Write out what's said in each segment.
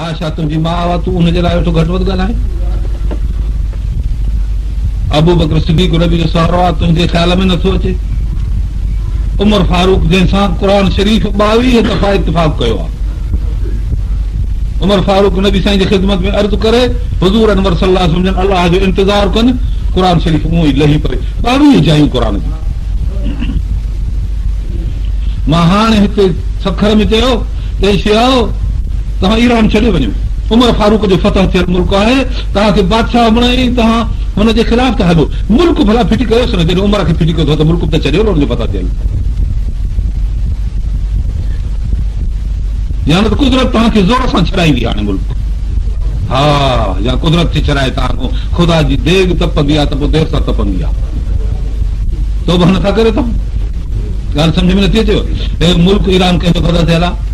आशा तुंहिंजी माउ आहे, तूं हुनजे लाइ वेठो घटि वधि ॻाल्हाए। अबू बकर सिद्दीक़ नबी जो सहारो आहे, तुंहिंजे ख़्याल में नथो अचे। उमर फारूक जंहिंसां क़ुर शरीफ़ 22 दफ़ा इत्तिफ़ाक़ कयो आहे, उमर फारूक नबी साईं जी ख़िदमत में अर्ज़ु करे हुज़ूर अनवर सल्लल्लाहु अलैहि वसल्लम अल्लाह जो इंतज़ार कनि, क़ुर शरीफ़ उहो ई लही पए 22 जायूं क़ुर जूं। मां हाणे हिते सखर में चयो त शियाओ तव्हां ईरान छॾे वञो, उमर फारूक जो फतह थियल मुल्क आहे, तव्हांखे बादशाह बणाई, तव्हां हुनजे ख़िलाफ़ था हलो। मुल्क भला फिटी कयोसि न, जॾहिं उमर खे फिटी कयो त मुल्क त छॾियो न, हुनजो फतह थियल। या न त कुदरत तव्हांखे ज़ोर सां छॾाईंदी हाणे मुल्क। हा, या कुदरत थी छॾाए तव्हां खां, ख़ुदा जी देग तपंदी आहे त पोइ देर सां तपंदी आहे। तौबा नथा करे तव्हां, ॻाल्हि सम्झ में नथी अचेव। मुल्क ईरान कंहिंजो फतह थियल आहे,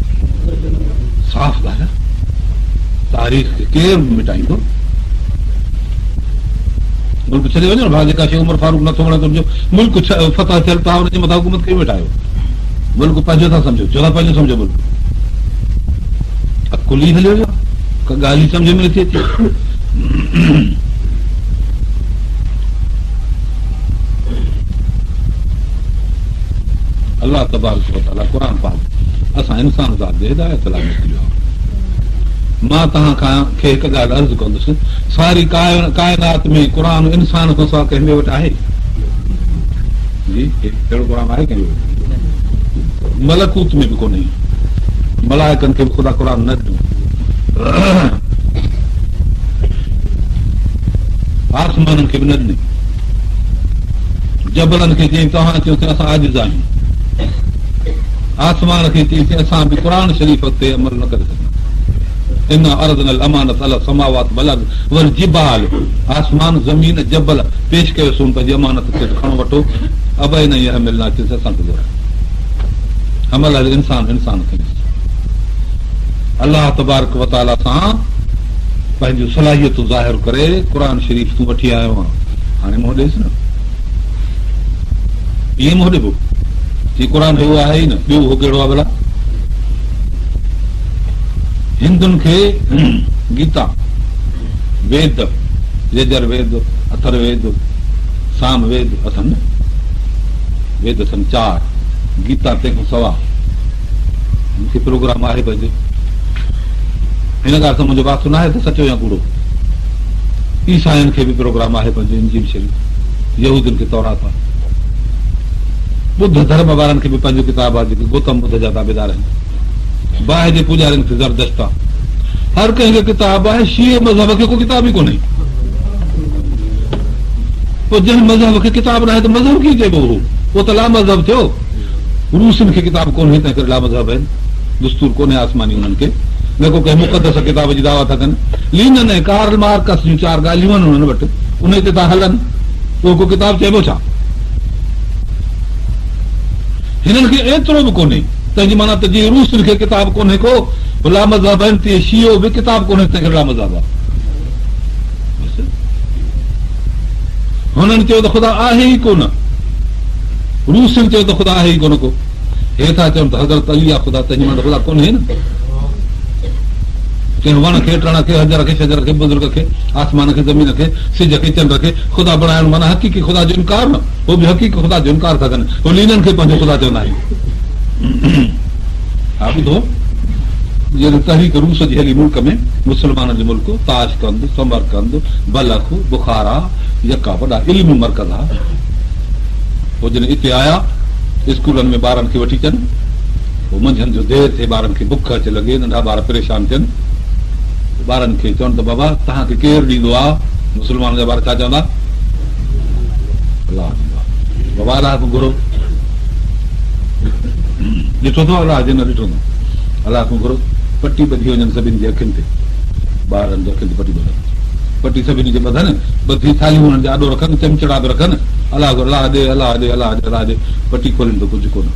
साफ़ ॻाल्हि आहे। तारीख़ खे केरु मिटाईंदो? मुल्क छॾे वञो भाउ, जेका शइ उमर फारूक नथो वणे तुंहिंजो मुल्क फतह थियल, तव्हां हुनजे मथां हुकूमत कई वेठायो। मुल्क पंहिंजो था सम्झो, छो था पंहिंजो सम्झो मुल्क? अकुली हलियो, ॻाल्हि ई सम्झ में नथी अचे। अल्लाह तबारक व तआला क़ुर पाक असां इंसान ज़ात जे हिदायत लाइ मोकिलियो आहे। मां तव्हां खे हिकु ॻाल्हि अर्ज़ु कंदुसि, सारी काइनात में क़ुर इंसान खां सवाइ कंहिं वटि आहे? जी, अहिड़ो क़ुर आहे कंहिं वटि? मलकूत में बि कोन्हे, मलाइकनि खे बि ख़ुदा क़ुर न ॾिनो, आसमाननि खे बि न ॾिनई, जबलनि खे चई तव्हां चयो त असां आजिज़ आहियूं, आसमान खे चई असां बि क़ुर शरीफ़ ते अमल न करे सघूं। इन अरज़नल अमानत अला समावात बलग वल जिबाल, आसमान ज़मीन जबल पेश कयोसीं पंहिंजी अमानत खे खणो वठो, अबई न यहमिलना चइसि असांखे घुराए अमल हल इंसान खे। अल्लाह तबारक व तआला सां पंहिंजूं सलाहियतूं ज़ाहिर करे क़ुर शरीफ़ तूं वठी आयो आहीं, हाणे मोह ॾेसि न, ईअं मोह ॾिबो जी क़ुर उहो आहे ई न, ॿियो उहो कहिड़ो आहे भला? हिंदुनि खे गीता, वेद, यजुर वेद, अथर वेद, साम वेद अथनि, वेद अथनि 4, गीता तंहिंखां सवाइ मूंखे प्रोग्राम आहे पंहिंजो। हिन ॻाल्हि सां मुंहिंजो वास्तो न आहे त सचो या कूड़ो। ईसाइनि खे बि प्रोग्राम आहे पंहिंजो, इंजील शरीफ़, यहूदियुनि खे तौरात आहे, बुद्ध धर्म वारनि खे बि पंहिंजो किताब आहे, जेके गौतम बुद्ध जा ताबेदार आहिनि, बाहि जे पुजारियुनि खे ज़रदश्त आहे, हर कंहिंखे किताब आहे। शीए मज़हब खे को किताब ई कोन्हे। पोइ जंहिं मज़हब खे किताब न आहे त मज़हब कीअं चइबो? उहो त ला मज़हब थियो। रूसियुनि खे किताब कोन्हे, तंहिं करे ला मज़हब आहिनि, दस्तूर कोन्हे आसमानी उन्हनि खे, न को कंहिं मुक़दस किताब जी दावा था कनि। लीनन ऐं कार्ल मार्कस जूं 4 ॻाल्हियूं आहिनि हुननि वटि, उन ते था हलनि, उहो को किताब चइबो छा? हिननि खे एतिरो बि कोन्हे, तंहिंजी माना त जीअं रूसियुनि खे किताब कोन्हे को ला मज़हब आहिनि, तीअं शियो बि किताब कोन्हे, तंहिं करे ला मज़हब आहे। हुननि चयो त ख़ुदा आहे ई कोन, रूसियुनि चयो त ख़ुदा आहे ई कोन को, हे था चवनि त हज़रत अली आहे ख़ुदा, तंहिंजी माना ख़ुदा कोन्हे न। कंहिं वण खे, टण खे, हजर खे, शजर खे, बुज़ुर्ग खे, आसमान खे, ज़मीन खे, सिज खे, चंड खे ख़ुदा बणाइण माना हक़ीक़ी ख़ुदा जो इनकार न, उहो बि हक़ीक़ी ख़ुदा जो इनकार था कनि, उहो लीननि खे पंहिंजो ख़ुदा चवंदा आहिनि। हा ॿुधो, जीअं तहरीक रूस जी हली मुल्क में, मुस्लमाननि जो मुल्क, ताशकंद, समरकंद, बलख, बुखारा, यका वॾा इल्मी मर्कज़ आहे। पोइ जॾहिं हिते आया, स्कूलनि में ॿारनि खे वठी अचनि, पोइ मंझंदि जो देरि थिए, ॿारनि खे बुख अचे लॻे, नंढा ॿार परेशान थियनि, ॿारनि खे चवनि त बाबा तव्हांखे केरु ॾींदो आहे? मुस्लमान जा ॿार छा चवंदा? अलाह ॾींदो आहे। बाबा अलाह खां घुरो, ॾिठो अथव अलाह जे न ॾिठो अथव? अलाह खां घुरो, पटी ॿधी वञनि सभिनि जे अखियुनि ते, ॿारनि जे अखियुनि ते पटी ॿधनि, पटी सभिनी जे ॿधनि, ॿधी थालियूं हुननि जा आॾो रखनि, चमचड़ा बि रखनि, अलाह घुरो, अलाह ॾे, अलाह ॾे, अलाह ॾे, अलाह ॾे, पटी खोलनि त कुझु कोन।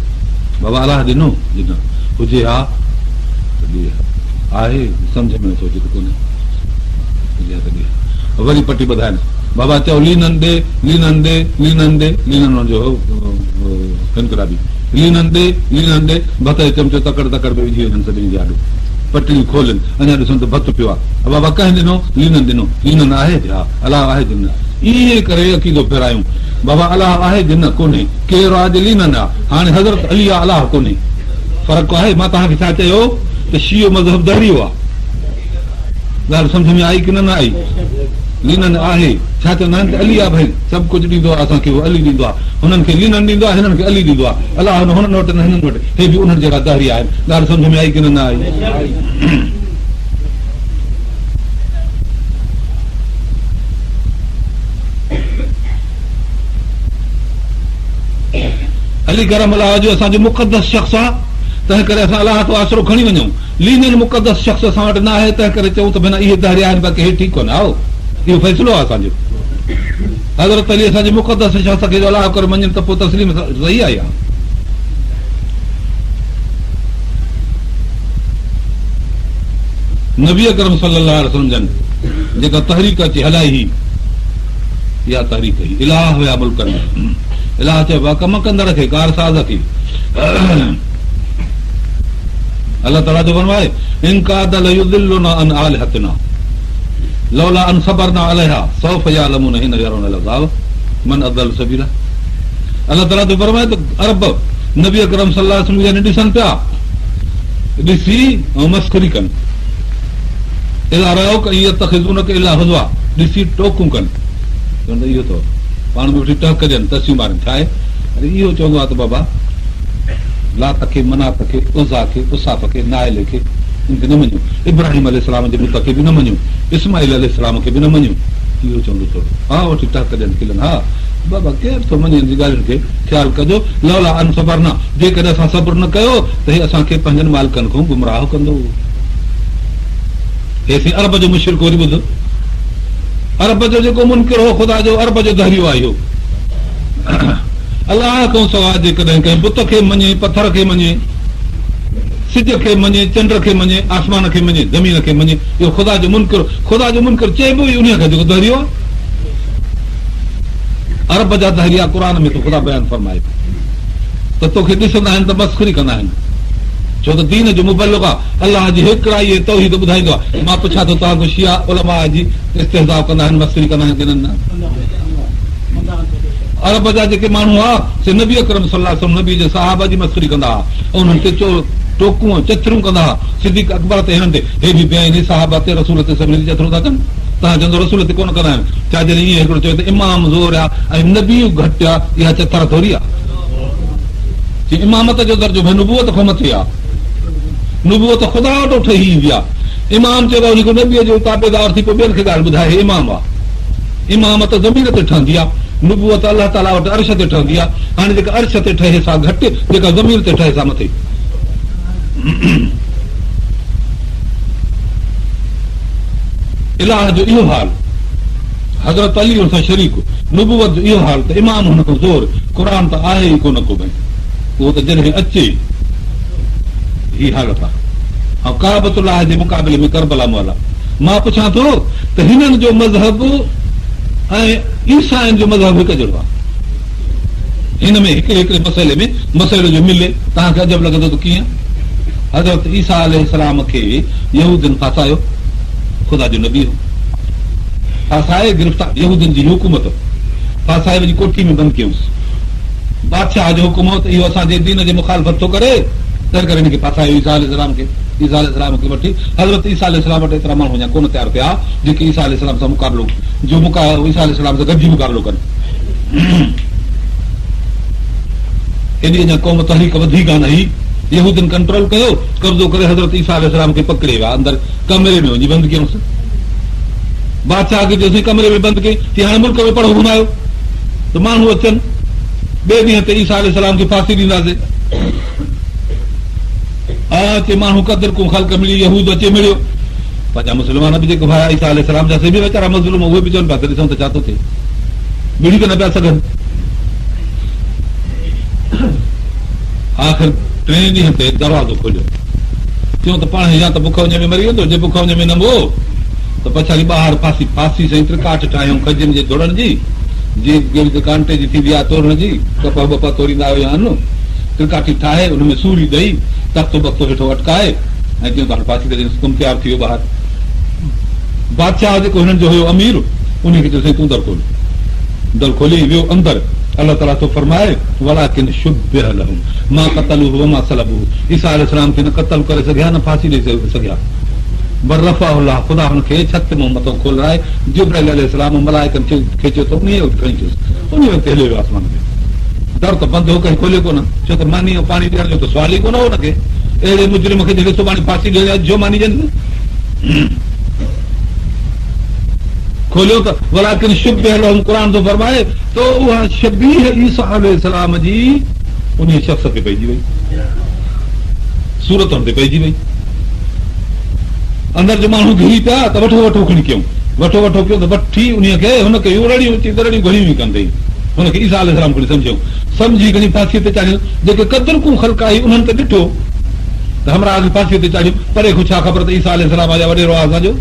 बाबा अलाह ॾिनो हुजे हा आहे, सम्झ में नथो अचे त कोन्हे, वरी पटी ॿधाइनि, बाबा चओ लीननि ॾे, लीननि ॾे, लीननि ॾे, लीननि जो इनकलाबी, लीननि ॾे, लीननि ॾे, भत चमचो तकड़ तकड़ में विझी वञनि सभिनी जे आॾो, पटड़ियूं खोलनि, अञा ॾिसो त भतु पियो आहे, बाबा कंहिं ॾिनो, लीनन ॾिनो, लीनन आहे, हा अलाह आहे जिन, ईअं करे अक़ीदो फेरायूं, बाबा अलाह आहे जिन कोन्हे, केरु आहे लीनन आहे, हाणे हज़रत अली आहे, अलाह कोन्हे, फ़र्क़ु आहे। मां तव्हांखे छा चयो त शियो मज़हब दरियो आहे, ॻाल्हि सम्झ में आई की न आई? लीनन आहे, छा चवंदा आहिनि त अली आहे, भई सभु कुझु ॾींदो आहे असांखे, उहो अली ॾींदो आहे, हुननि खे लीनन ॾींदो आहे, हिननि खे अली ॾींदो आहे, अलाह हुननि वटि न हिननि वटि, हे बि उन्हनि जहिड़ा दहरिया आहिनि। ॻाल्हि सम्झ में आई की न आई? अली करम अलाह जो असांजो मुक़दस शख़्स आहे, तंहिं करे असां अलाह तो आसरो खणी वञूं। लीनन मुक़दस शख़्स असां वटि न आहे, तंहिं करे चऊं त भेण इहे दहरिया आहिनि, बाक़ी हे ठीकु कोन्हे। आओ, इहो फ़ैसिलो आहे असांजो। हज़रत अली असांजे मुक़दस शख़्स खे अलाह करे मञनि त पोइ तस्लीम सही आहे। नबी अकरम सल्लल्लाहु अलैहि वसल्लम जन जेका तहरीक अची हलाई हुई, इहा तहरीक हुई, इलाह हुया मुल्कनि में, इलाह चइबो आहे कम कंदड़ खे, कारसाज़ खे। अलाह ताला जो फरमाए इन काद लयुदिल्लुना अन आलिहतिना लौला अन सबरना अलैहा सौफ यालमून हिन यरौन अलअज़ाब मन अदल सबीला। अलाह ताला जो फरमाए त अरब नबी अकरम सल्लल्लाहु अलैहि वसल्लम ॾिसनि पिया, ॾिसी ऐं मस्खरी कनि, इला रहो ईअं तख़िज़ूनक इला हुज़वा, ॾिसी टोकूं कनि, चवंदा इहो अथव, पाण बि वठी टहक ॾियनि, तसियूं मारनि। छा आहे? अरे इहो चवंदो आहे त बाबा लात खे, मनात खे, उज़ा खे, उसाफ खे, नाइल खे, इनखे न मञूं, इब्राहिम अलैहिस्सलाम जे बुत खे बि न मञूं, इस्माइल अलैहिस्सलाम खे बि न मञूं। इहो चवंदो थोरो, हा वठी टहक ॾियनि खिलनि, हा बाबा केरु थो मञे जी ॻाल्हियुनि खे, ख़्यालु कजो। लौला अन सबरना, जेकॾहिं असां सब्र न कयो त हे असांखे पंहिंजनि मालिकनि खां गुमराह कंदो। हेसीं अरब जो मुशरिक वरी ॿुध, अरब जो जेको मुनकिर हो ख़ुदा जो, अरब जो दहरियो आहे इहो। अलाह खां सवाइ जेकॾहिं कंहिं बुत खे मञे, पथर खे मञे, सिज खे मञे, चंड खे मञे, आसमान खे मञे, ज़मीन खे मञे, इहो ख़ुदा जो मुनकिर, ख़ुदा जो मुनकिर चइबो ई उन खे जेको दहरियो आहे। अरब जा दहरिया क़ुर में तो ख़ुदा बयानु फरमाए त तोखे ॾिसंदा आहिनि त मस्खरी कंदा आहिनि, छो त दीन जो मुबल्लिग़ आहे, अलाह जी हिकिड़ाई तौहीद ॿुधाईंदो आहे। मां पुछां थो तव्हांखो शिया उलमा जी इस्तिहज़ा कंदा आहिनि, मस्खरी कंदा आहिनि की न? अरब जा जेके माण्हू हुआ से नबी अकरम सल्लल्लाहु अलैहि वसल्लम नबी जे सहाबा जी मस्खरी कंदा हुआ, ऐं उन्हनि ते टोकूं चथरूं कंदा हुआ, सिद्दीक़ अकबर ते हिननि ते, हे बि ॿिया सहाबा ते रसूल ते सभिनी चथरूं था कनि। तव्हां चवंदो रसूल ते कोन कंदा आहिनि, छा जॾहिं ईअं हिकिड़ो चयो त इमाम ज़ोर आहे ऐं नबी घटि आहे, इहा चथर थोरी आहे। इमामत जो दर्जो भई नुबूअत खां मथे आहे, नुबूअत ख़ुदा वटि ठही ईंदी आहे। इमाम चइबो आहे जेको नबीअ जो ताबेदार थी पोइ ॿियनि खे ॻाल्हि ॿुधाए, हे इमाम आहे। इमामत ज़मीन ते ठहंदी आहे, नुबूअत अलाह ताला वटि अर्श ते ठहंदी आहे। हाणे जेका अर्श ते ठहे सा घटि, जेका ज़मीन ते ठहे सा मथे। इलाह जो इहो हाल, हज़रत अली हुन सां शरीक, नुबूअत जो इहो हाल त इमाम हुन खां ज़ोर, क़ुर त आहे ई कोन को भई, उहो त जॾहिं अचे ही हालत आहे। ऐं काबतुल्लाह जे मुक़ाबले में करबला मौला। मां पुछां थो त हिननि जो मज़हब ऐं ईसाइन जो मज़हब हिकु जहिड़ो आहे। हिन में हिकिड़े हिकिड़े मसइले में मसइलो जो मिले, तव्हांखे अजब लॻंदो त कीअं? हज़रत ईसा अलैहिस्सलाम खे यहूदियुनि फासायो, ख़ुदा जो नबी हो, फासाए गिरफ़्तार, यहूदियुनि जी हुकूमत फासाए वञी कोठी में बंदि कयूंसि। बादशाह जो हुकुम हो त इहो असांजे दीन जे मुखालफ़त थो करे, तंहिं करे हिनखे फासायो ईसा अलैहिस्सलाम खे। ईसा अलैहिस्सलाम खे वठी हज़रत ईसा अलैहिस्सलाम वटि एतिरा माण्हू अञा कोन तयारु थिया जेके ईसा अलैहिस्सलाम सां मुक़ाबिलो, जो ईसा अलैहिस्सलाम सां गॾिजी मुक़ाबिलो कनि। एॾी अञा क़ौम तहरीक वधी कान हुई, यहूदियुनि कंट्रोल कयो, कब्ज़ो करे हज़रत ईसा अलैहिस्सलाम खे पकिड़े विया, अंदरि कमरे में वञी बंदि कयोसि। बादशाह खे चयोसीं कमरे में बंदि कई, की हाणे मुल्क में पढ़ो घुमायो त माण्हू अचनि, ॿिए ॾींहं ते ईसा अलैहिस्सलाम खे फांसी ॾींदासीं। अचे माण्हू क़दर को ख़ल्क़ मिली, यहूद अचे मिलियो, पंहिंजा मुस्लमान बि जेके भाया ईसा अलैहिस्सलाम जा से बि वीचारा मज़लूम, उहे बि चवनि पिया त ॾिसूं त छा थो थिए, विड़ी त न पिया सघनि। आख़िर टे ॾींहं ते दरवाज़ो खोलियो, चयूं त पाण या त बुख वञे में मरी वेंदो, जे बुख वञे में न हो त पछाड़ी ॿाहिरि फांसी फांसी सां त्रिकाठ ठाहियूं खजनि जे तोड़ण जी, जी कांटे जी थींदी आहे तोड़ण जी, कपा बपा तोड़ींदा आहियो या अनु, त्रिकाठी ठाहे हुनमें सूरी ॾेई तख़्तो बख़्तो हेठो अटकाए ऐं चयूं त फांसी ते हुकुम तयारु थी वियो ॿाहिरि बादशाह जेको हिननि जो हुयो अमीर उन खे चयोसीं तूं दर खोल दर खोली वियो अंदरि अलाह ताला थो फरमाए वलाकिन शुब्बिह लहुम मां क़तलूहु वमा सलबूहु ईसा अलैहिस्सलाम खे न क़त्ल करे सघिया न फांसी ॾेई सघिया बल रफ़अहु अल्लाह ख़ुदा हुनखे छत मां मथां खोलाए जिब्राइल अलैहिस्सलाम मलाइकनि खे चयो त उन वक़्तु खणी अचुसि उन वक़्तु हलियो वियो आसमान में दर त बंदि हो कंहिं खोलियो कोन छो त मानी जो पाणी ॾियण जो त सुवाल ई कोन हो हुनखे अहिड़े मुजरिम खे जेके सुभाणे फांसी ॾियण जो मानी ॾियनि खोलियो त वलाकिन शुब्बिह लहुम क़ुरान थो फरमाए तो उहा शबीह ईसा अलैहिस्सलाम जी उन शख़्स ते पइजी वई सूरतुनि ते पइजी वई अंदरि जो माण्हू घिरी पिया त वठो वठो खणी कयूं वठो वठो कयो त वठी उनखे हुनखे रड़ियूं अची दड़ियूं घणियूं ई कनि हुनखे ईसा अलैहिस्सलाम खणी सम्झूं सम्झी खणी फांसीअ ते चाढ़ियो जेके कदरकूं ख़ल्क़ आई उन्हनि ते ॾिठो त हमरा फांसीअ ते चाढ़ियो परे खां छा ख़बर त ईसा अलैहिस्सलाम आया वॾेरो आहे असांजो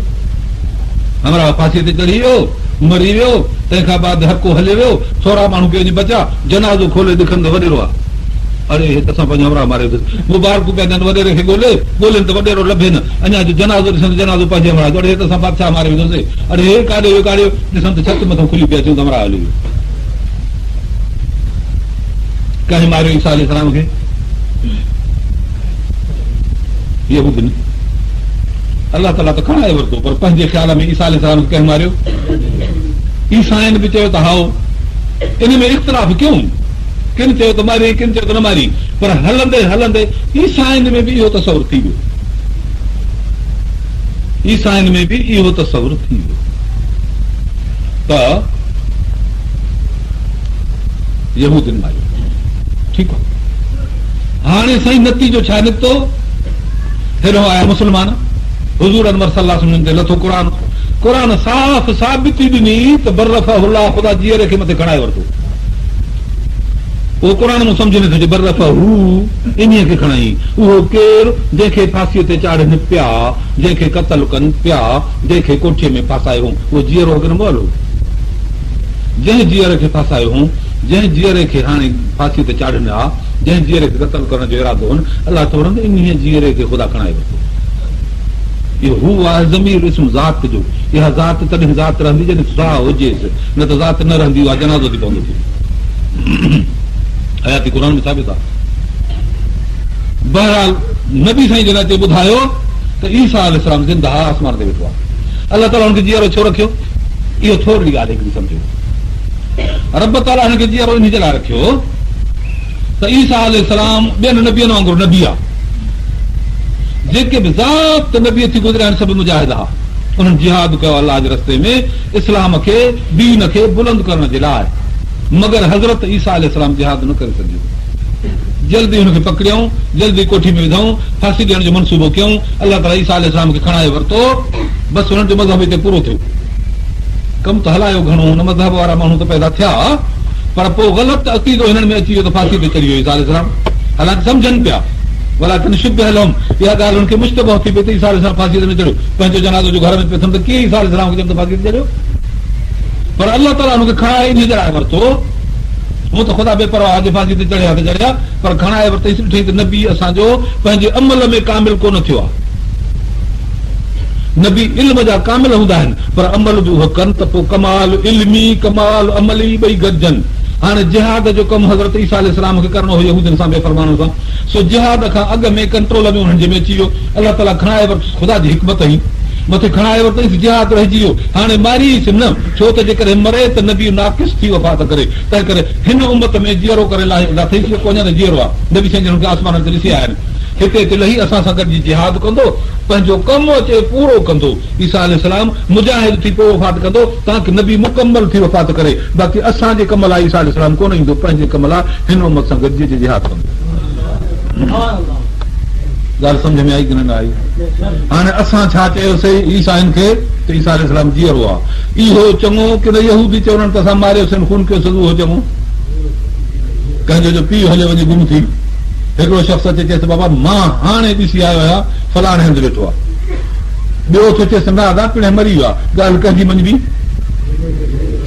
हमरा फांसीअ ते चढ़ी वियो मरी वियो तंहिंखां बाद हको हले वियो थोरा माण्हू के वञी बचा जनाज़ो खोले ॾिखनि त वॾेरो आहे अरे हे त असां पंहिंजो हमरा मारे मुबारकूं पिया ॾियनि वॾेरे खे ॻोल्हनि त वॾेरो लभे न अञा जो जनाज़ो ॾिसनि जनाज़ो पंहिंजे हमरा अड़े त असां बादशाह मारे वेंदोसीं अड़े हे काॾे वियो काॾे ॾिसनि त छत मथां खुली पिया अचूं त हमरा हली वियो कंहिं मारियो ईसा अलैहिस्सलाम खे यहूदनि अलाह ताला त खणाए वरितो पर पंहिंजे ख़्याल में ईसा अलैहिस्सलाम खे कंहिं मारियो ईसाइनि बि चयो त हाओ इन में इख़्तिलाफ़ कयूं किन चयो त मारी किन चयो त न मारी पर हलंदे हलंदे ईसाइनि में बि इहो तसवुर थी वियो ईसाइनि में बि इहो तसवुर थी वियो त यहूदनि मारियो ठीकु आहे हाणे साईं नतीजो छा निकितो हेॾो आया मुस्लमान हुज़ूर अनवर सल्लल्लाहु अलैहि वसल्लम ते लथो क़ुरान साफ़ साबिती ॾिनी त बर्रफ़अहु अल्लाह ख़ुदा जीअरे खे मथे खणाए वरितो उहो क़ुरान मूं सम्झ नथो अचे बर्रफ़अहु इन्हीअ खे खणाई उहो केरु जंहिंखे फांसीअ ते चाढ़नि पिया जंहिंखे क़त्ल कनि पिया जंहिंखे कोठीअ में फासायो उहो जीअरो अॻु न मोहलो जंहिं जीअर खे फासायो हूं जंहिं जीअरे खे हाणे फांसीअ ते चाढ़नि हा जंहिं जीअरे खे क़त्ल करण जो इरादो हो अलाह थोरनि इन जीअरे खे ख़ुदा खणाए वरितो इहो हू आहे ज़मीर इस्म ज़ात जो इहा ज़ात तॾहिं ज़ात रहंदी जॾहिं साह हुजेसि न त ज़ात न रहंदी उहा जनाज़ो थी पवंदो थी हयाती क़ुरान में साबित आहे बहरहाल नबी साईं जॾहिं ते ॿुधायो त ईसा अलैहिस्सलाम ज़िंदा आसमान ते वेठो आहे अलाह ताला हुनखे जीअरो छो रखियो इहो थोरी ॻाल्हि हिकिड़ी सम्झो रब ताला हिनखे जीअरो इन जे लाइ रखियो त ईसा अलैहिस्सलाम ॿियनि नबियनि वांगुरु नबी आहे जेके बि ज़ात नबी थी गुज़रिया आहिनि सभु मुजाहिद हा उन्हनि जिहाद कयो अलाह जे रस्ते में इस्लाम खे दीन खे बुलंद करण जे लाइ मगर हज़रत ईसा अलैहिस्सलाम जिहाद न करे सघियो जल्दी हुनखे पकड़ियऊं जल्दी कोठी में विधऊं फांसी ॾियण जो मनसूबो कयूं अलाह ताला ईसा अलैहिस्सलाम खे खणाए वरितो बसि हुननि जो मज़हब हिते पूरो थियो कमु त हलायो घणो हुन मज़हब वारा माण्हू त पैदा थिया पर पोइ ग़लति अक़ीदो हिननि में अची वियो त फांसी ते चढ़ी वियो ईसा अलैहिस्सलाम हालांकि सम्झनि पिया वलाकिन शुब्बिह लहुम इहा ॻाल्हि हुनखे मुश्तबह थी पई त ईसा अलैहिस्सलाम फांसी ते न चढ़ियो पंहिंजो जनाज़ो जो घर में पियो थियनि त कीअं ईसा अलैहिस्सलाम खे फांसी ते चढ़ियो पर अलाह ताला हुनखे खणाए इन जे लाइ वरितो हू त ख़ुदा बेपरवाह जे फांसी ते चढ़िया त चढ़िया पर खणाए वरितईं ॾिठईं त नबी असांजो पंहिंजे अमल में कामिल कोन थियो आहे नबी इल्म जा कामिल हूंदा आहिनि पर अमल बि उहो कनि त पोइ कमाल इल्मी कमाल अमली ॿई गॾजनि हाणे जिहाद जो कमु हज़रत ईसा अलैहिस्सलाम खे करणो हो यहूदनि सां बेफ़रमानो सां सो जिहाद खां अॻु में कंट्रोल में हुननि जे में अची वियो अलाह ताला खणाए वरितुसि ख़ुदा जी हिकमत ई मथे खणाए वरितईं जिहाद रहिजी वियो हाणे मारीसि न छो त जेकॾहिं मरे त नबी नाक़िस थी वफ़ात करे तंहिं करे हिन उमत में जीअरो करे लाथई कोन जीअरो आहे नबी साईं हुनखे आसमान ते ॾिसी आया आहिनि हिते हिते लही असां सां गॾिजी जिहाद कंदो पंहिंजो कमु अचे पूरो कंदो ईसा अलैहिस्सलाम मुजाहिद थी पोइ वफ़ात कंदो तव्हांखे नबी मुकमल थी वफ़ात करे बाक़ी असांजे कम लाइ ईसा अलैहिस्सलाम कोन ईंदो पंहिंजे कम लाइ हिन उमत सां गॾिजी जिहाद कंदो ॻाल्हि सम्झ में आई की न आई हाणे असां छा चयोसीं ईसाइनि खे त ईसा अलैहिस्सलाम जीअरो आहे इहो चङो की न यहूदी चवनि त असां मारियोसीं खून कयोसीं उहो चङो कंहिंजो जो पीउ हलियो वञे गुम थी हिकिड़ो शख़्स अचे चएसि बाबा मां हाणे ॾिसी आयो आहियां फलाणे हंधि वेठो आहे ॿियो थो चएसि न दादा पिण मरी वियो आहे ॻाल्हि कंहिंजी मञिबी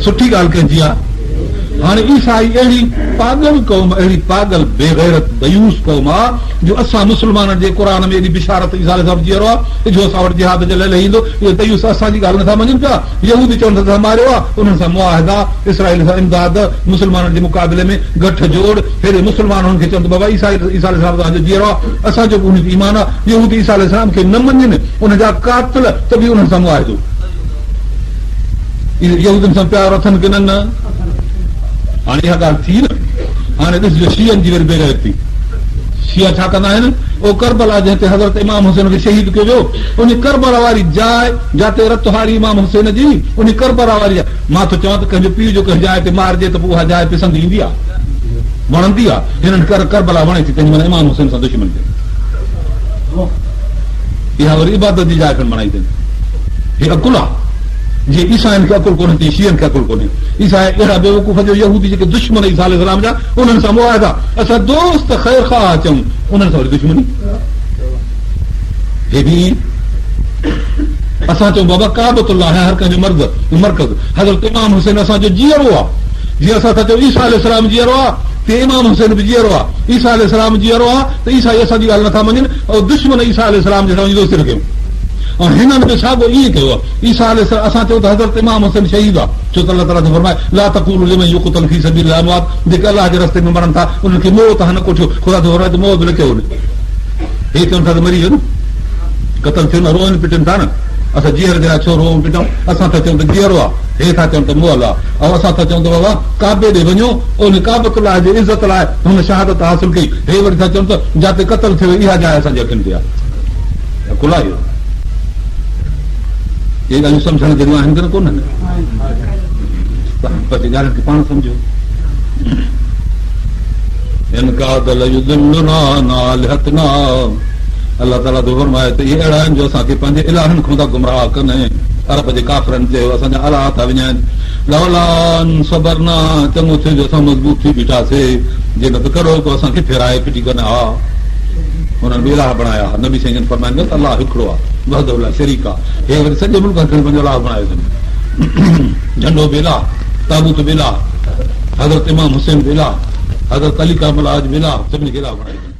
सुठी ॻाल्हि कंहिंजी आहे हाणे ईसाई अहिड़ी पागल क़ौम, अहिड़ी पागल बेगैरत दयूस क़ौम आहे जो असां मुस्लमाननि जे क़ुर में एॾी बिशारत ईसा अलैहिस्सलाम जी आहे जो असां वटि जिहाद जे लाइ लही ईंदो। इहो दयूस असांजी ॻाल्हि नथा मञनि पिया। यहूदी चवनि था मारियो आहे, उन्हनि सां मुआहिदा, इसराइल सां इमदाद, मुस्लमाननि जे मुक़ाबले में गठ जोड़। हेॾे मुस्लमान हुननि खे चवनि बाबा ईसा अलैहिस्सलाम तव्हांजो जीअरो आहे, असांजो बि उनते ईमान आहे। यहूदी ईसा अलैहिस्सलाम खे न मञनि, उनजा कातिल त बि उन्हनि सां मुआहिदो। यहूदियुनि सां प्यार अथनि की न? हाणे इहा ॻाल्हि थी न। हाणे ॾिसजो शीयनि जी वरी बेगैरत थी। शिया छा कंदा आहिनि? ओ करबला जंहिं ते हज़रत इमाम हुसैन खे शहीद कयो वियो, उन करबला वारी जाइ जिते रत हारी इमाम हुसैन जी, उन करबला वारी मां त चवां त कंहिंजो पीउ जो कंहिं जाइ ते मारिजे त पोइ उहा जाइ पिसंदी ईंदी आहे, वणंदी आहे। हिननि करबला वणे थी पंहिंजी माना इमाम हुसैन सां दुश्मन खे। इहा वरी इबादत जी जाइ पिण बणाई अथनि। हीअ अकुल आहे। जीअं ईसाइनि खे अकुल कोन्हे, तीअं शीयनि खे अकुल कोन्हे। ईसा अहिड़ा बेवकूफ़ जो यहूदी जेके दुश्मन ईसा अलैहिस्सलाम जा, उन्हनि सां मुआहिदा, असां दोस्त ख़ैर ख़्वाह चऊं, उन्हनि सां वरी दुश्मनी। हे बि असां चऊं बाबा काबतुल्लाह आहे हर कंहिंजो मरकज़। हज़रत इमाम हुसैन असांजो जीअरो आहे। जीअं असां था चऊं ईसा अलैहिस्सलाम जीअरो आहे, तीअं इमाम हुसैन बि जीअरो आहे। ईसा अलैहिस्सलाम जीअरो आहे त ईसाई असांजी ॻाल्हि नथा मञनि, ऐं दुश्मन ईसा अलैहिस्सलाम जे सां दोस्ती रखियूं। ऐं हिननि बि साॻियो ईअं कयो आहे। ईसा अलैहिस्सलाम असां चऊं त हज़रत इमाम हुसैन शहीद आहे, छो त अल्लाह ताला जो फरमाए ला तक़ूलू लिमन युक़तल फी सबीलिल्लाह अमवात, जेके अल्लाह जे रस्ते में मरनि था उन्हनि खे मौत न कोठियो। ख़ुदा जो फरमाए त मौत न कयो। हे चवनि था त मरी वियो न, क़तल थियो न, रोअनि पिटनि था न। असां जीअर जे लाइ छो रोऊं पिटऊं? असां था चऊं त जीअरो आहे, हे था चवनि त मुअल आहे। ऐं असां था चऊं त बाबा काबे ॾे वञो, उन काबतुल्लाह जी इज़त लाइ हुन शहादत हासिल कई। हे वरी था चवनि त जिते क़तल थियो इहा जाइ असांजे अखियुनि ते आहे। अकुल आहे इहो। इहे ॻाल्हियूं सम्झण जहिड़ियूं आहिनि की कोन्हनि? ॻाल्हियुनि खे पाण सम्झो। अलाह ताला जो फरमाए त इहे अहिड़ा आहिनि जो असांखे पंहिंजे इलाहनि खां था गुमराह कनि। अरब जे काफ़िरनि चयो असांजा अलाह था विञाइनि। लवलान सबरना, चङो थियो जो असां मज़बूत थी बीठासीं, जे न त करो को असांखे फेराए फिटी कनि। हा, हुननि इलाह बणाया। नबी साईं फरमाईंदा त अलाह हिकिड़ो आहे, वहदहु ला शरीक आहे। हे वरी सॼे मुल्क खे पंहिंजो अलाह बणायो अथनि। झंडो बि इलाह, ताबूत बि इलाह, हज़रत इमाम हुसैन बि इलाह, हज़रत अली करबला बि इलाह, सभिनी खे इलाह बणायो अथनि।